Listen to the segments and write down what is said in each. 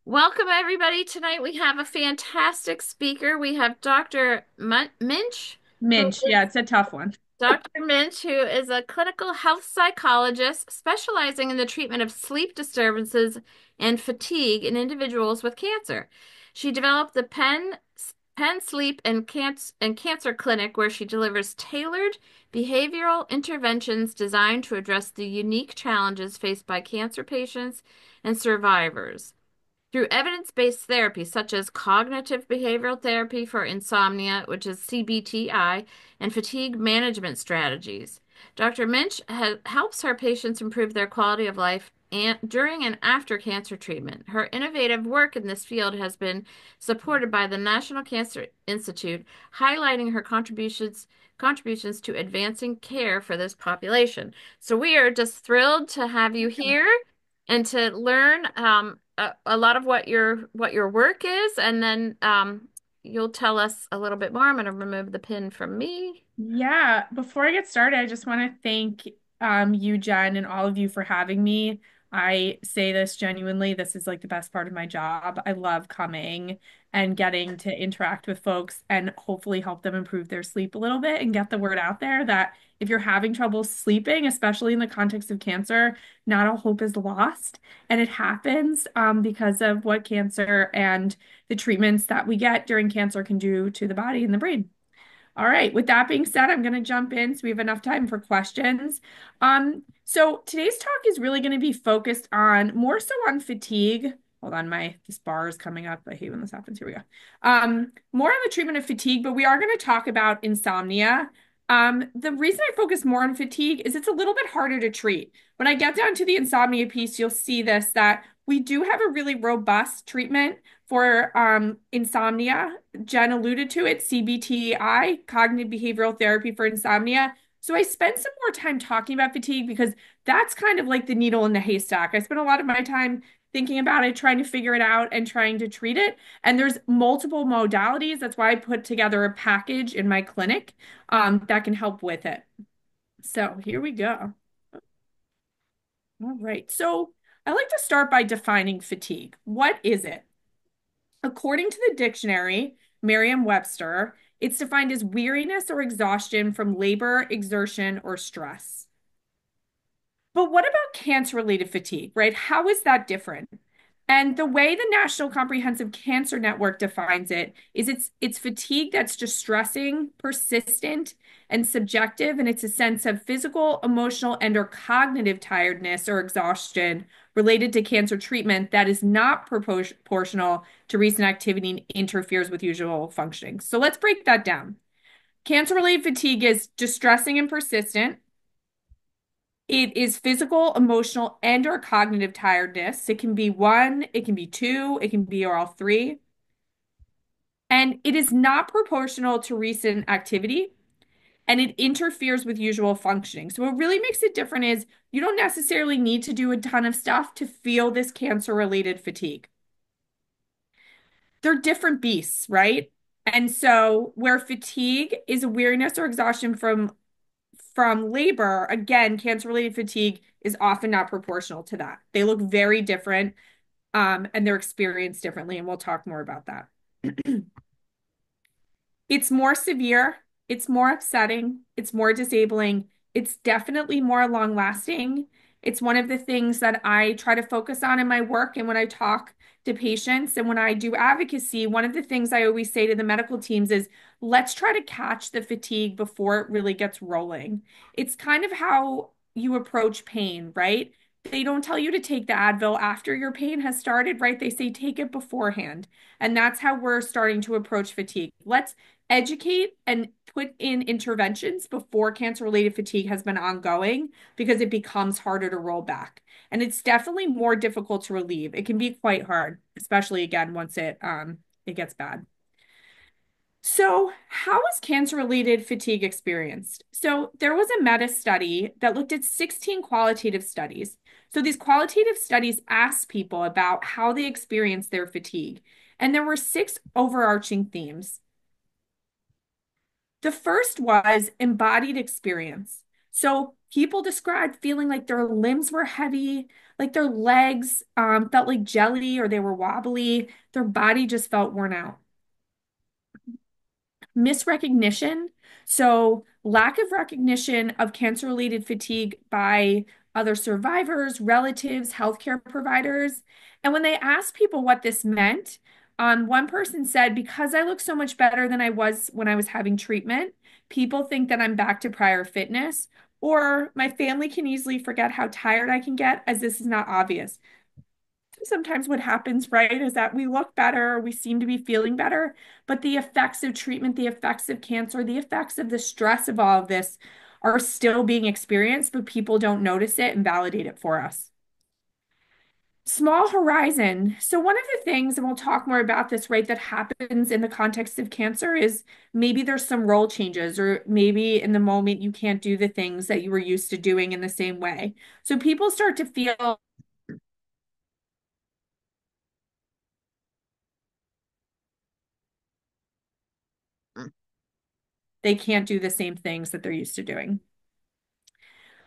Welcome, everybody. Tonight we have a fantastic speaker. We have Dr. Minch, who Minch, is yeah, it's a tough one. Dr. Minch, who is a clinical health psychologist specializing in the treatment of sleep disturbances and fatigue in individuals with cancer. She developed the Penn Sleep and Cancer Clinic, where she delivers tailored behavioral interventions designed to address the unique challenges faced by cancer patients and survivors. Through evidence-based therapy such as cognitive behavioral therapy for insomnia, which is CBTI, and fatigue management strategies. Dr. Minch helps her patients improve their quality of life during and after cancer treatment. Her innovative work in this field has been supported by the National Cancer Institute, highlighting her contributions to advancing care for this population. So we are just thrilled to have you here and to learn a lot of what your work is, and then you'll tell us a little bit more. I'm going to remove the pin from me. Yeah, before I get started, I just want to thank you, Jen, and all of you for having me. I say this genuinely, this is like the best part of my job. I love coming and getting to interact with folks and hopefully help them improve their sleep a little bit and get the word out there that if you're having trouble sleeping, especially in the context of cancer, not all hope is lost. And it happens because of what cancer and the treatments that we get during cancer can do to the body and the brain. All right. With that being said, I'm going to jump in so we have enough time for questions. So today's talk is really going to be focused on more so on fatigue. Hold on, this bar is coming up. I hate when this happens. Here we go. More on the treatment of fatigue, but we are going to talk about insomnia. The reason I focus more on fatigue is it's a little bit harder to treat. When I get down to the insomnia piece, you'll see this that we do have a really robust treatment for insomnia. Jen alluded to it, CBTI, cognitive behavioral therapy for insomnia. So I spent some more time talking about fatigue because that's kind of like the needle in the haystack. I spent a lot of my time thinking about it, trying to figure it out and trying to treat it. And there's multiple modalities. That's why I put together a package in my clinic that can help with it. So here we go. All right. So I like to start by defining fatigue. What is it? According to the dictionary, Merriam-Webster, it's defined as weariness or exhaustion from labor, exertion, or stress. But what about cancer-related fatigue, right? How is that different? And the way the National Comprehensive Cancer Network defines it is it's fatigue that's distressing, persistent, and subjective, and it's a sense of physical, emotional, and or cognitive tiredness or exhaustion related to cancer treatment that is not proportional to recent activity and interferes with usual functioning. So let's break that down. Cancer-related fatigue is distressing and persistent. It is physical, emotional, and or cognitive tiredness. It can be one, it can be two, it can be all three. And it is not proportional to recent activity and it interferes with usual functioning. So what really makes it different is you don't necessarily need to do a ton of stuff to feel this cancer-related fatigue. They're different beasts, right? And so where fatigue is a weariness or exhaustion from labor, again, cancer-related fatigue is often not proportional to that. They look very different, and they're experienced differently, and we'll talk more about that. It's more severe, it's more upsetting, it's more disabling, it's definitely more long-lasting. It's one of the things that I try to focus on in my work and when I talk to patients and when I do advocacy, one of the things I always say to the medical teams is let's try to catch the fatigue before it really gets rolling. It's kind of how you approach pain, right? They don't tell you to take the Advil after your pain has started, right? They say take it beforehand. And that's how we're starting to approach fatigue. Let's educate and put in interventions before cancer-related fatigue has been ongoing because it becomes harder to roll back. And it's definitely more difficult to relieve. It can be quite hard, especially again once it gets bad. So, how is cancer-related fatigue experienced? So, there was a meta study that looked at 16 qualitative studies. So, these qualitative studies asked people about how they experience their fatigue. And there were six overarching themes. The first was embodied experience. So people described feeling like their limbs were heavy, like their legs felt like jelly or they were wobbly. Their body just felt worn out. Misrecognition. So, lack of recognition of cancer-related fatigue by other survivors, relatives, healthcare providers. And when they asked people what this meant, one person said, because I look so much better than I was when I was having treatment, people think that I'm back to prior fitness, or my family can easily forget how tired I can get as this is not obvious. Sometimes what happens, right, is that we look better, we seem to be feeling better, but the effects of treatment, the effects of cancer, the effects of the stress of all of this are still being experienced, but people don't notice it and validate it for us. Small horizon. So, one of the things, and we'll talk more about this, right, that happens in the context of cancer is maybe there's some role changes, or maybe in the moment you can't do the things that you were used to doing in the same way. So, people start to feel they can't do the same things that they're used to doing.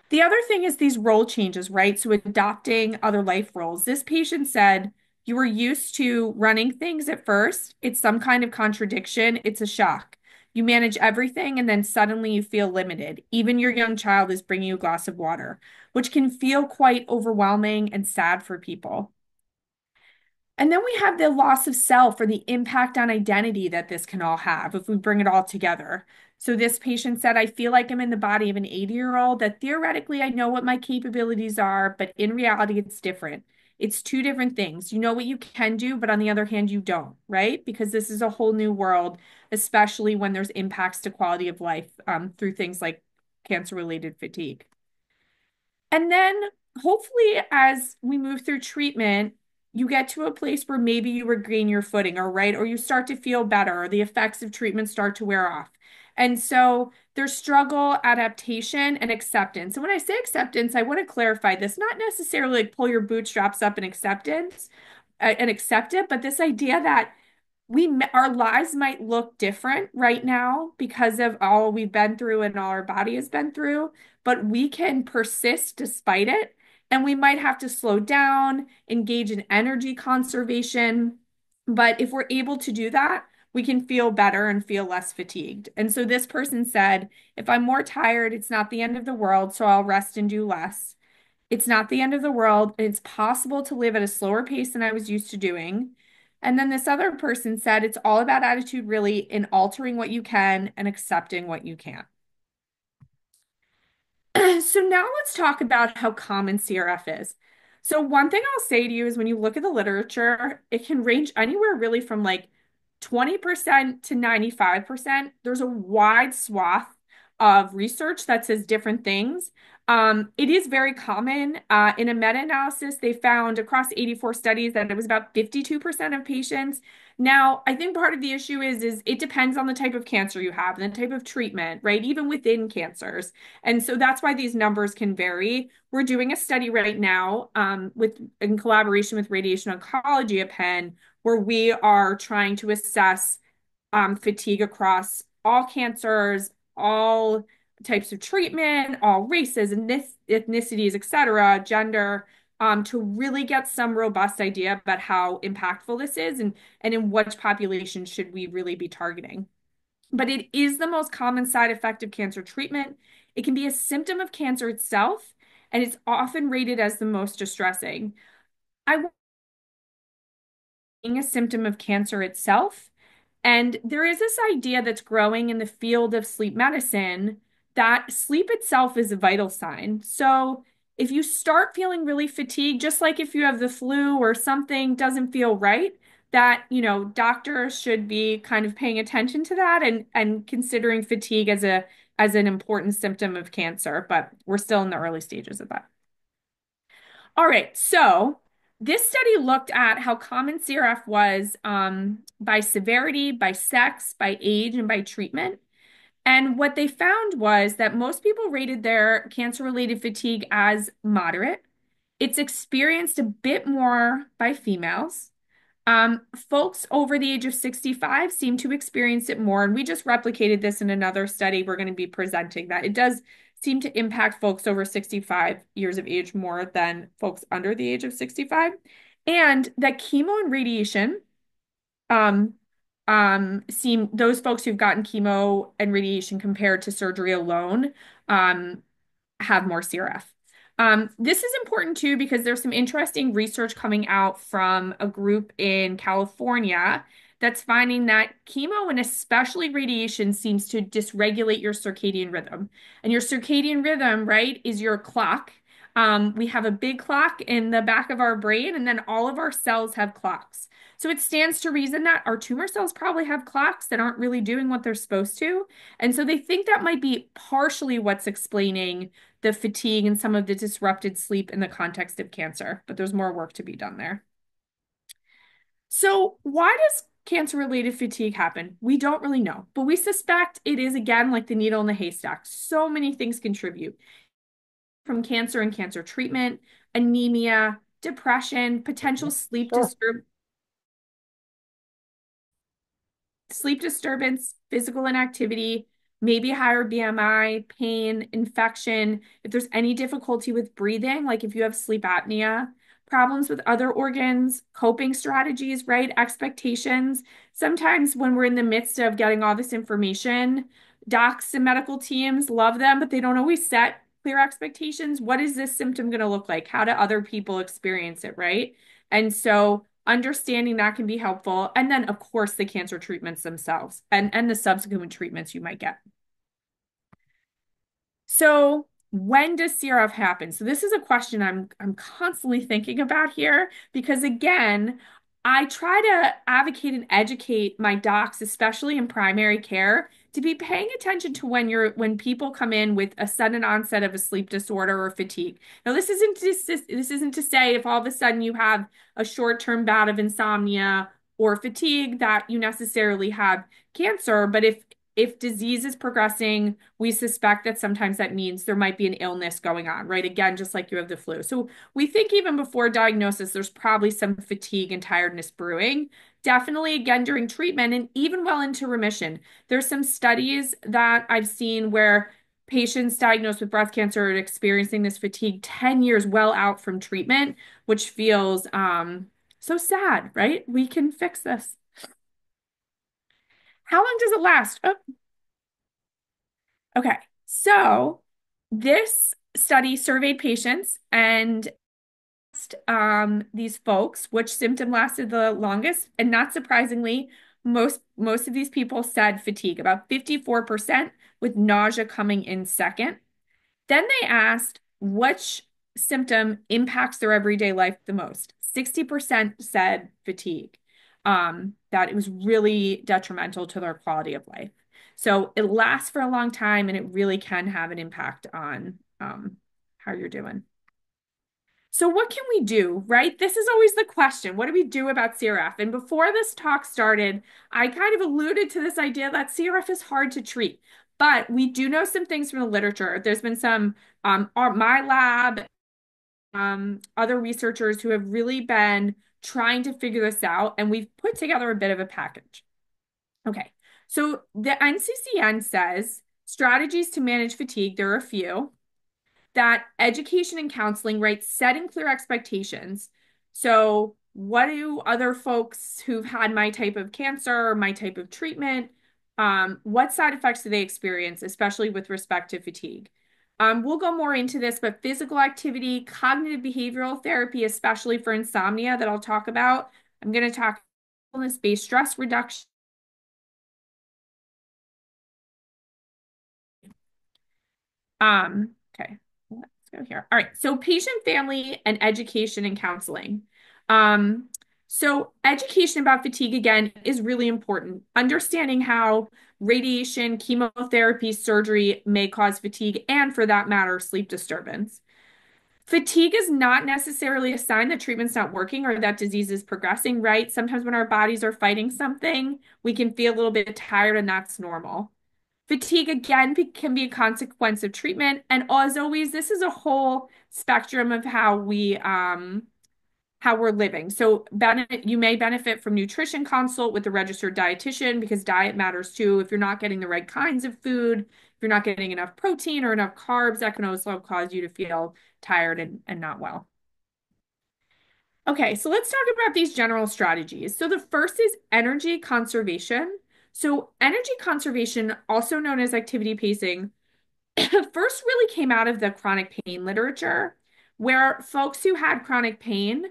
The other thing is these role changes, right? So adopting other life roles. This patient said, you were used to running things at first. It's some kind of contradiction. It's a shock. You manage everything and then suddenly you feel limited. Even your young child is bringing you a glass of water, which can feel quite overwhelming and sad for people. And then we have the loss of self or the impact on identity that this can all have if we bring it all together. So this patient said, I feel like I'm in the body of an 80-year-old, that theoretically I know what my capabilities are, but in reality, it's different. It's two different things. You know what you can do, but on the other hand, you don't, right? Because this is a whole new world, especially when there's impacts to quality of life through things like cancer-related fatigue. And then hopefully, as we move through treatment, you get to a place where maybe you regain your footing, or right, or you start to feel better, or the effects of treatment start to wear off. And so there's struggle, adaptation, and acceptance. And when I say acceptance, I want to clarify this, not necessarily like pull your bootstraps up in acceptance and accept it, but this idea that our lives might look different right now because of all we've been through and all our body has been through, but we can persist despite it. And we might have to slow down, engage in energy conservation. But if we're able to do that, we can feel better and feel less fatigued. And so this person said, if I'm more tired, it's not the end of the world, so I'll rest and do less. It's not the end of the world. It's possible to live at a slower pace than I was used to doing. And then this other person said it's all about attitude, really, in altering what you can and accepting what you can't. So now let's talk about how common CRF is. So one thing I'll say to you is when you look at the literature, it can range anywhere really from like 20% to 95%. There's a wide swath of research that says different things. It is very common. In a meta-analysis, they found across 84 studies that it was about 52% of patients. Now, I think part of the issue is it depends on the type of cancer you have and the type of treatment, right? Even within cancers. And so that's why these numbers can vary. We're doing a study right now in collaboration with Radiation Oncology at Penn, where we are trying to assess fatigue across all cancers, all types of treatment, all races, ethnicities, et cetera, gender, to really get some robust idea about how impactful this is and in which population should we really be targeting. But it is the most common side effect of cancer treatment. It can be a symptom of cancer itself, and it's often rated as the most distressing. I being a symptom of cancer itself. And there is this idea that's growing in the field of sleep medicine that sleep itself is a vital sign. So if you start feeling really fatigued, just like if you have the flu or something doesn't feel right, that, doctors should be kind of paying attention to that and considering fatigue as an important symptom of cancer, but we're still in the early stages of that. All right, so this study looked at how common CRF was by severity, by sex, by age, and by treatment. And what they found was that most people rated their cancer-related fatigue as moderate. It's experienced a bit more by females. Folks over the age of 65 seem to experience it more, and we just replicated this in another study. We're going to be presenting that. It does seem to impact folks over 65 years of age more than folks under the age of 65, and that chemo and radiation um, seem those folks who've gotten chemo and radiation compared to surgery alone um, have more CRF. This is important too because there's some interesting research coming out from a group in California that's finding that chemo and especially radiation seems to dysregulate your circadian rhythm. And your circadian rhythm, right, is your clock. We have a big clock in the back of our brain, and then all of our cells have clocks. So it stands to reason that our tumor cells probably have clocks that aren't really doing what they're supposed to. And so they think that might be partially what's explaining the fatigue and some of the disrupted sleep in the context of cancer, but there's more work to be done there. So, why does cancer-related fatigue happen? We don't really know, but we suspect it is again like the needle in the haystack. So many things contribute from cancer and cancer treatment, anemia, depression, potential Sure. sleep disturbance, physical inactivity, maybe higher BMI, pain, infection, if there's any difficulty with breathing, like if you have sleep apnea, problems with other organs, coping strategies, right? Expectations. Sometimes when we're in the midst of getting all this information, docs and medical teams love them, but they don't always set clear expectations. What is this symptom going to look like? How do other people experience it, right? And so understanding that can be helpful. And then, of course, the cancer treatments themselves and the subsequent treatments you might get. So when does CRF happen? So this is a question I'm constantly thinking about here because again, I try to advocate and educate my docs, especially in primary care, to be paying attention to when people come in with a sudden onset of a sleep disorder or fatigue. Now, this isn't to say if all of a sudden you have a short-term bout of insomnia or fatigue that you necessarily have cancer, but if disease is progressing, we suspect that sometimes that means there might be an illness going on, right? Again, just like you have the flu. So we think even before diagnosis, there's probably some fatigue and tiredness brewing. Definitely again during treatment and even well into remission. There's some studies that I've seen where patients diagnosed with breast cancer are experiencing this fatigue 10 years well out from treatment, which feels so sad, right? We can fix this. How long does it last? Oh, okay, so this study surveyed patients and asked these folks which symptom lasted the longest, and not surprisingly, most of these people said fatigue, about 54% with nausea coming in second. Then they asked which symptom impacts their everyday life the most. 60% said fatigue, that it was really detrimental to their quality of life. So it lasts for a long time and it really can have an impact on how you're doing. So what can we do, right? This is always the question. What do we do about CRF? And before this talk started, I kind of alluded to this idea that CRF is hard to treat, but we do know some things from the literature. There's been some, my lab, other researchers who have really been trying to figure this out, and we've put together a bit of a package. Okay, so the NCCN says strategies to manage fatigue, there are a few that education and counseling, right, setting clear expectations. So, what do other folks who've had my type of cancer or my type of treatment, what side effects do they experience, especially with respect to fatigue? We'll go more into this, but physical activity, cognitive behavioral therapy, especially for insomnia, that I'll talk about. I'm going to talk illness-based stress reduction. Okay, let's go here. All right, so patient, family, and education and counseling. Um, so education about fatigue again is really important. Understanding how radiation, chemotherapy, surgery may cause fatigue, and for that matter, sleep disturbance. Fatigue is not necessarily a sign that treatment's not working or that disease is progressing, right? Sometimes when our bodies are fighting something, we can feel a little bit tired, and that's normal. Fatigue, again, can be a consequence of treatment. And as always, this is a whole spectrum of how we're living. So you may benefit from nutrition consult with a registered dietitian because diet matters too. If you're not getting the right kinds of food, you're not getting enough protein or enough carbs, that can also cause you to feel tired and not well. Okay, so let's talk about these general strategies. So the first is energy conservation. So energy conservation, also known as activity pacing, first really came out of the chronic pain literature, where folks who had chronic pain,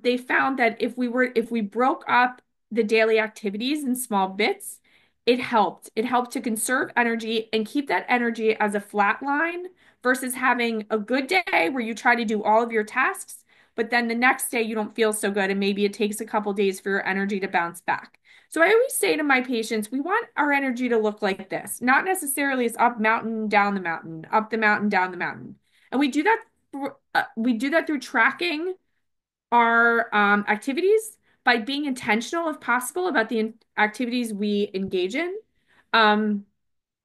they found that if we broke up the daily activities in small bits, it helped. It helped to conserve energy and keep that energy as a flat line versus having a good day where you try to do all of your tasks, but then the next day you don't feel so good, and maybe it takes a couple days for your energy to bounce back. So I always say to my patients, we want our energy to look like this, not necessarily it's up mountain, down the mountain, up the mountain, down the mountain. And we do that through tracking our activities by being intentional, if possible, about the activities we engage in, um,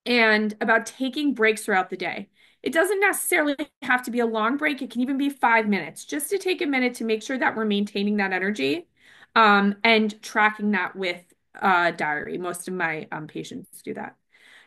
and about taking breaks throughout the day. It doesn't necessarily have to be a long break. It can even be 5 minutes, just to take a minute to make sure that we're maintaining that energy, and tracking that with a diary. Most of my patients do that.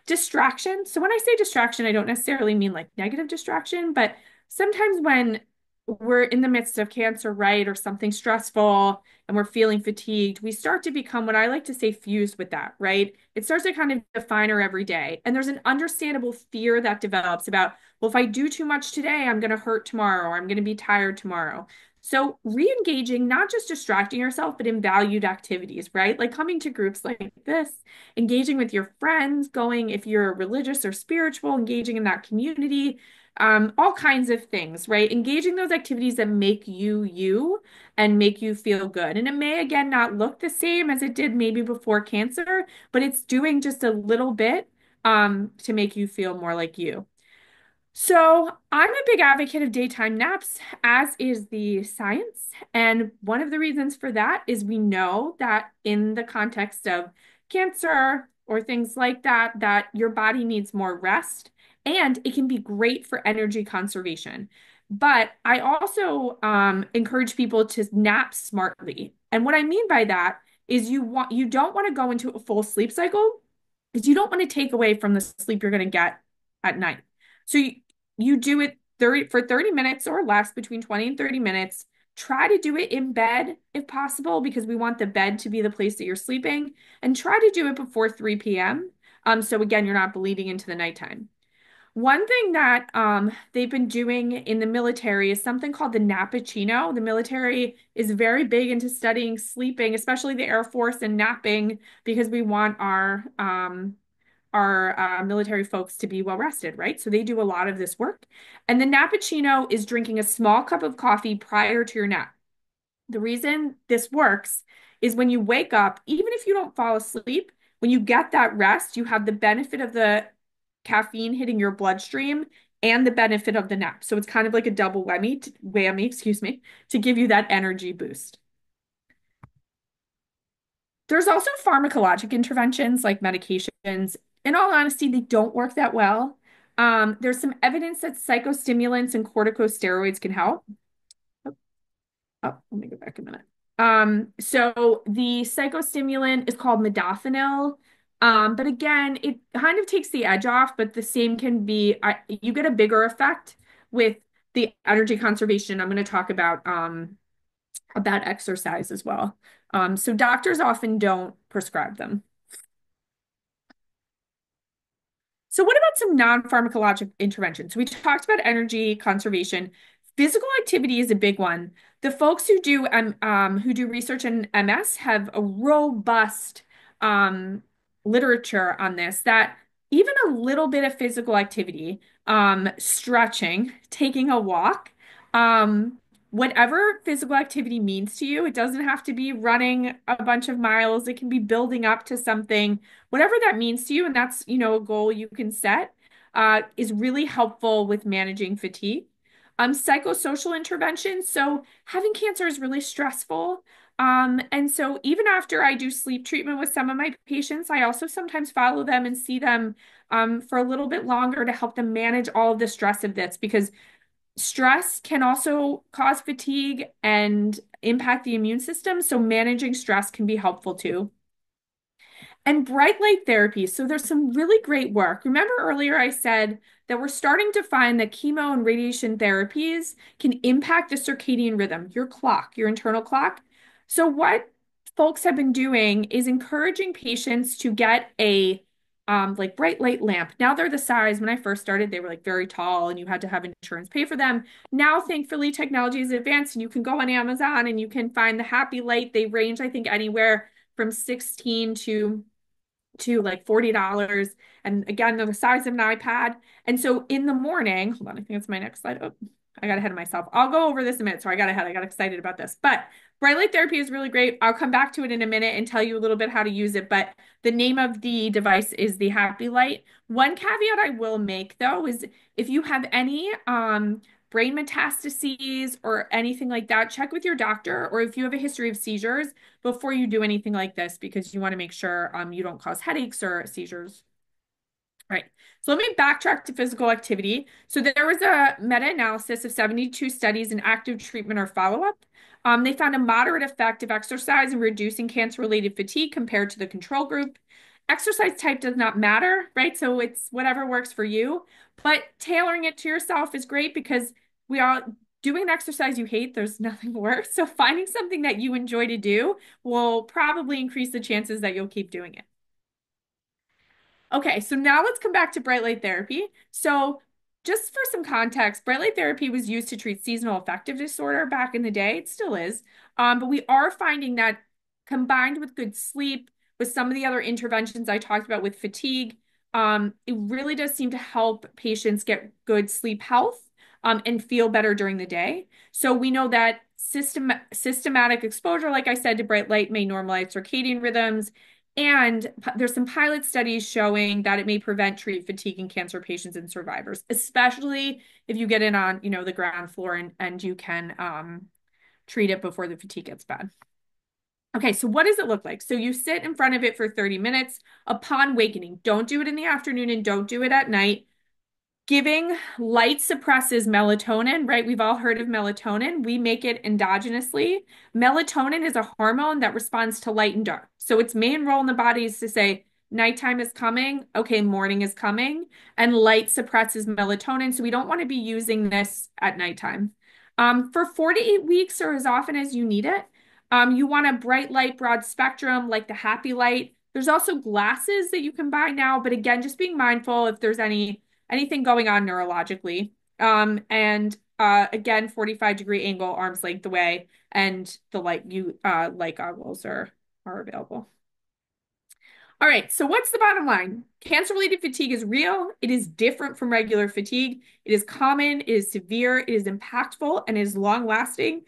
Distraction. So when I say distraction, I don't necessarily mean like negative distraction, but sometimes when we're in the midst of cancer, right, or something stressful and we're feeling fatigued, we start to become what I like to say fused with that, right? It starts to kind of define our every day. And there's an understandable fear that develops about, well, if I do too much today, I'm going to hurt tomorrow, or I'm going to be tired tomorrow. So re-engaging, not just distracting yourself, but in valued activities, right? Like coming to groups like this, engaging with your friends, going if you're religious or spiritual, engaging in that community, all kinds of things, right? Engaging those activities that make you you and make you feel good. And it may again not look the same as it did maybe before cancer, but it's doing just a little bit to make you feel more like you. So I'm a big advocate of daytime naps, as is the science. And one of the reasons for that is we know that in the context of cancer or things like that, that your body needs more rest and it can be great for energy conservation. But I also encourage people to nap smartly. And what I mean by that is you don't want to go into a full sleep cycle because you don't want to take away from the sleep you're going to get at night. So you do it 30 minutes or less, between 20 and 30 minutes. Try to do it in bed if possible, because we want the bed to be the place that you're sleeping, and try to do it before 3 p.m. So again, you're not bleeding into the nighttime. One thing that they've been doing in the military is something called the nappuccino. The military is very big into studying sleeping, especially the Air Force, and napping, because we want our military folks to be well rested, right? So they do a lot of this work. And the nappuccino is drinking a small cup of coffee prior to your nap. The reason this works is when you wake up, even if you don't fall asleep, when you get that rest, you have the benefit of the caffeine hitting your bloodstream and the benefit of the nap. So it's kind of like a double whammy, excuse me, to give you that energy boost. There's also pharmacologic interventions like medications. In all honesty, they don't work that well. There's some evidence that psychostimulants and corticosteroids can help. Let me go back a minute. So the psychostimulant is called modafinil. But again, it kind of takes the edge off, but the same can be, you get a bigger effect with the energy conservation. I'm going to talk about exercise as well. So doctors often don't prescribe them. So what about some non-pharmacologic interventions? We talked about energy conservation. Physical activity is a big one. The folks who do research in MS have a robust um, literature on this, that even a little bit of physical activity, stretching, taking a walk, um, whatever physical activity means to you, it doesn't have to be running a bunch of miles. It can be building up to something, whatever that means to you, and that's, a goal you can set, is really helpful with managing fatigue. Psychosocial interventions. So having cancer is really stressful. And so even after I do sleep treatment with some of my patients, I also sometimes follow them and see them for a little bit longer to help them manage all of the stress of this, because stress can also cause fatigue and impact the immune system. So managing stress can be helpful too. And bright light therapy. So there's some really great work. Remember earlier I said that we're starting to find that chemo and radiation therapies can impact the circadian rhythm, your clock, your internal clock. So what folks have been doing is encouraging patients to get a like bright light lamp. Now they're the size, when I first started, they were like very tall and you had to have insurance pay for them. Now, thankfully, technology is advanced and you can go on Amazon and you can find the happy light. They range, I think, anywhere from 16 to like $40. And again, they're the size of an iPad. And so in the morning, hold on, I think it's my next slide. Oh, I got ahead of myself. I'll go over this in a minute. So I got ahead. I got excited about this. But bright light therapy is really great. I'll come back to it in a minute and tell you a little bit how to use it. But the name of the device is the Happy Light. One caveat I will make though is if you have any brain metastases or anything like that, check with your doctor, or if you have a history of seizures before you do anything like this, because you want to make sure you don't cause headaches or seizures. All right. So let me backtrack to physical activity. So there was a meta-analysis of 72 studies in active treatment or follow-up. They found a moderate effect of exercise in reducing cancer-related fatigue compared to the control group. Exercise type does not matter, right? So it's whatever works for you, but tailoring it to yourself is great because we are doing an exercise you hate. There's nothing worse. So finding something that you enjoy to do will probably increase the chances that you'll keep doing it. Okay, so now let's come back to bright light therapy. So, just for some context, bright light therapy was used to treat seasonal affective disorder back in the day. It still is. But we are finding that combined with good sleep, with some of the other interventions I talked about with fatigue, it really does seem to help patients get good sleep health, and feel better during the day. So, we know that systematic exposure, like I said, to bright light may normalize circadian rhythms, and there's some pilot studies showing that it may prevent treat fatigue in cancer patients and survivors, especially if you get in on, the ground floor and you can treat it before the fatigue gets bad. Okay, so what does it look like? So you sit in front of it for 30 minutes upon wakening. Don't do it in the afternoon and don't do it at night. Giving light suppresses melatonin, right? We've all heard of melatonin. We make it endogenously. Melatonin is a hormone that responds to light and dark. So its main role in the body is to say, nighttime is coming, okay, morning is coming, and light suppresses melatonin. So we don't want to be using this at nighttime. For 48 weeks or as often as you need it, you want a bright light, broad spectrum like the Happy Light. There's also glasses that you can buy now, but again, just being mindful if there's anything going on neurologically. And again, 45-degree angle, arm's length away, and the light goggles are available. All right, so what's the bottom line? Cancer-related fatigue is real. It is different from regular fatigue. It is common, it is severe, it is impactful, and it is long-lasting.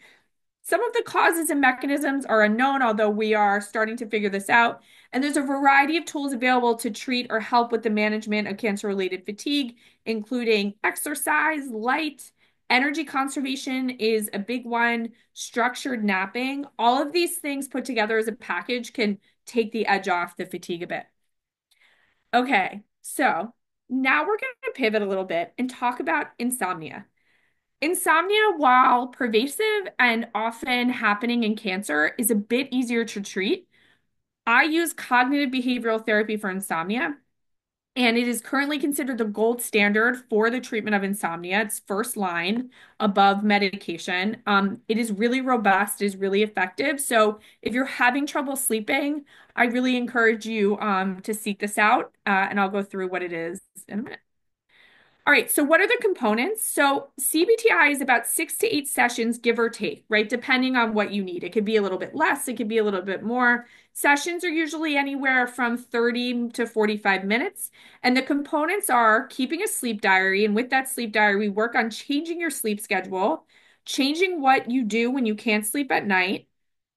Some of the causes and mechanisms are unknown, although we are starting to figure this out. And there's a variety of tools available to treat or help with the management of cancer-related fatigue, including exercise, light, energy conservation is a big one, structured napping. All of these things put together as a package can take the edge off the fatigue a bit. Okay, so now we're going to pivot a little bit and talk about insomnia. Insomnia, while pervasive and often happening in cancer, is a bit easier to treat. I use cognitive behavioral therapy for insomnia, and it is currently considered the gold standard for the treatment of insomnia. It's first line above medication. It is really robust, it is really effective. So if you're having trouble sleeping, I really encourage you to seek this out, and I'll go through what it is in a minute. All right, so what are the components? So CBTI is about 6 to 8 sessions, give or take, right? Depending on what you need. It could be a little bit less, it could be a little bit more. Sessions are usually anywhere from 30 to 45 minutes. And the components are keeping a sleep diary. And with that sleep diary, we work on changing your sleep schedule, changing what you do when you can't sleep at night,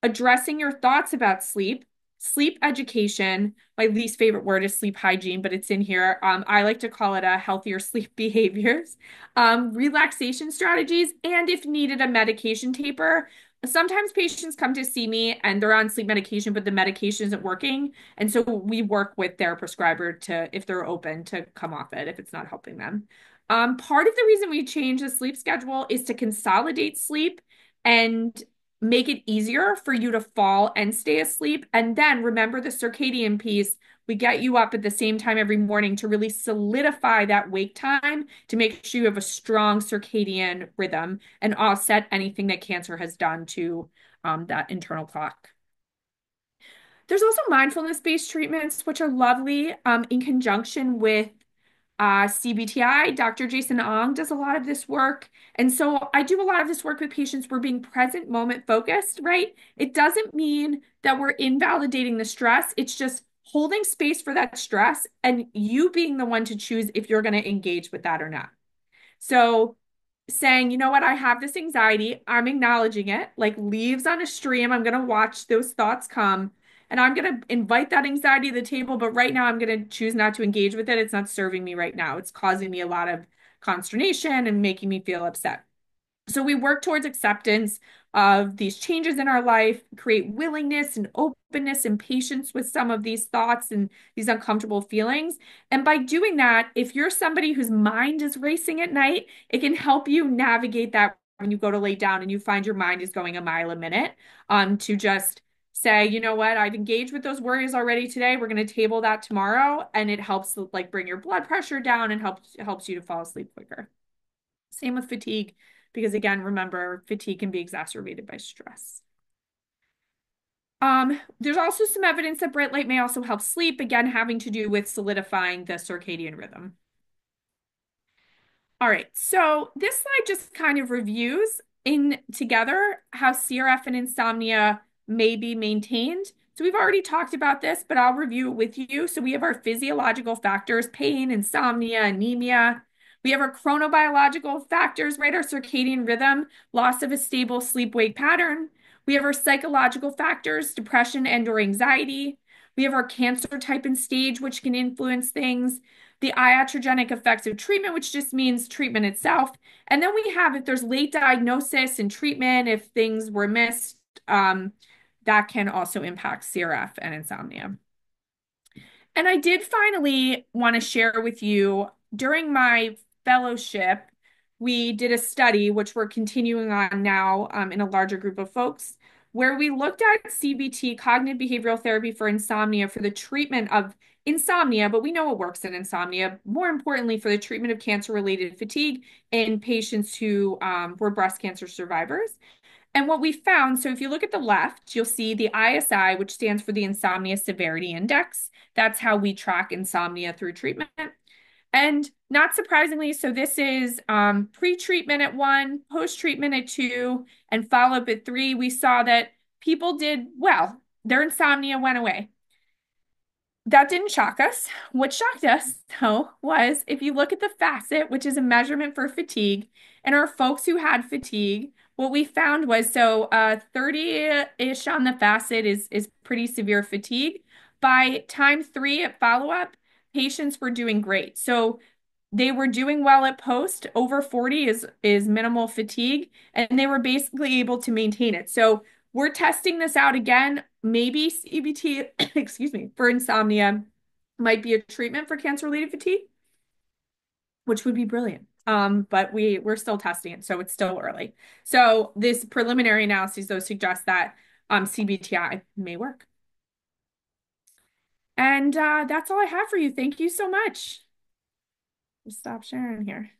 addressing your thoughts about sleep, sleep education. My least favorite word is sleep hygiene, but it's in here. I like to call it a healthier sleep behaviors, relaxation strategies, and if needed, a medication taper. Sometimes patients come to see me and they're on sleep medication, but the medication isn't working. And so we work with their prescriber to, if they're open, to come off it if it's not helping them. Part of the reason we change the sleep schedule is to consolidate sleep and make it easier for you to fall and stay asleep. And then remember the circadian piece. We get you up at the same time every morning to really solidify that wake time to make sure you have a strong circadian rhythm and offset anything that cancer has done to that internal clock. There's also mindfulness-based treatments, which are lovely in conjunction with CBTI. Dr. Jason Ong does a lot of this work. And so I do a lot of this work with patients. We're being present moment focused, right? It doesn't mean that we're invalidating the stress. It's just holding space for that stress and you being the one to choose if you're going to engage with that or not. So saying, you know what, I have this anxiety, I'm acknowledging it, like leaves on a stream. I'm going to watch those thoughts come and I'm going to invite that anxiety to the table. But right now, I'm going to choose not to engage with it. It's not serving me right now. It's causing me a lot of consternation and making me feel upset. So we work towards acceptance of these changes in our life, create willingness and openness and patience with some of these thoughts and these uncomfortable feelings. And by doing that, if you're somebody whose mind is racing at night, it can help you navigate that when you go to lay down and you find your mind is going a mile a minute, to just say, you know what, I've engaged with those worries already today. We're going to table that tomorrow. And it helps like bring your blood pressure down and helps you to fall asleep quicker. Same with fatigue, because again, remember, fatigue can be exacerbated by stress. There's also some evidence that bright light may also help sleep, again, having to do with solidifying the circadian rhythm. All right, so this slide just kind of reviews in together how CRF and insomnia may be maintained. So we've already talked about this, but I'll review it with you. So we have our physiological factors, pain, insomnia, anemia. We have our chronobiological factors, right? Our circadian rhythm, loss of a stable sleep-wake pattern. We have our psychological factors, depression and or anxiety. We have our cancer type and stage, which can influence things, the iatrogenic effects of treatment, which just means treatment itself. And then we have if there's late diagnosis and treatment, if things were missed, that can also impact CRF and insomnia. And I did finally want to share with you during my fellowship, we did a study, which we're continuing on now in a larger group of folks, where we looked at CBT, cognitive behavioral therapy for insomnia, for the treatment of insomnia, but we know it works in insomnia. More importantly, for the treatment of cancer-related fatigue in patients who were breast cancer survivors. And what we found, so if you look at the left, you'll see the ISI, which stands for the Insomnia Severity Index. That's how we track insomnia through treatment. And not surprisingly, so this is pre-treatment at 1, post-treatment at 2, and follow-up at 3. We saw that people did well. Their insomnia went away. That didn't shock us. What shocked us, though, was if you look at the FACIT, which is a measurement for fatigue, and our folks who had fatigue, what we found was 30-ish on the FACIT is pretty severe fatigue. By time 3 at follow-up, patients were doing great. So they were doing well at post. Over 40 is minimal fatigue, and they were basically able to maintain it. So we're testing this out again. Maybe CBT, excuse me, for insomnia might be a treatment for cancer-related fatigue, which would be brilliant. But we're still testing it, so it's still early. So this preliminary analysis, though, suggests that CBTI may work. And that's all I have for you. Thank you so much. Stop sharing here.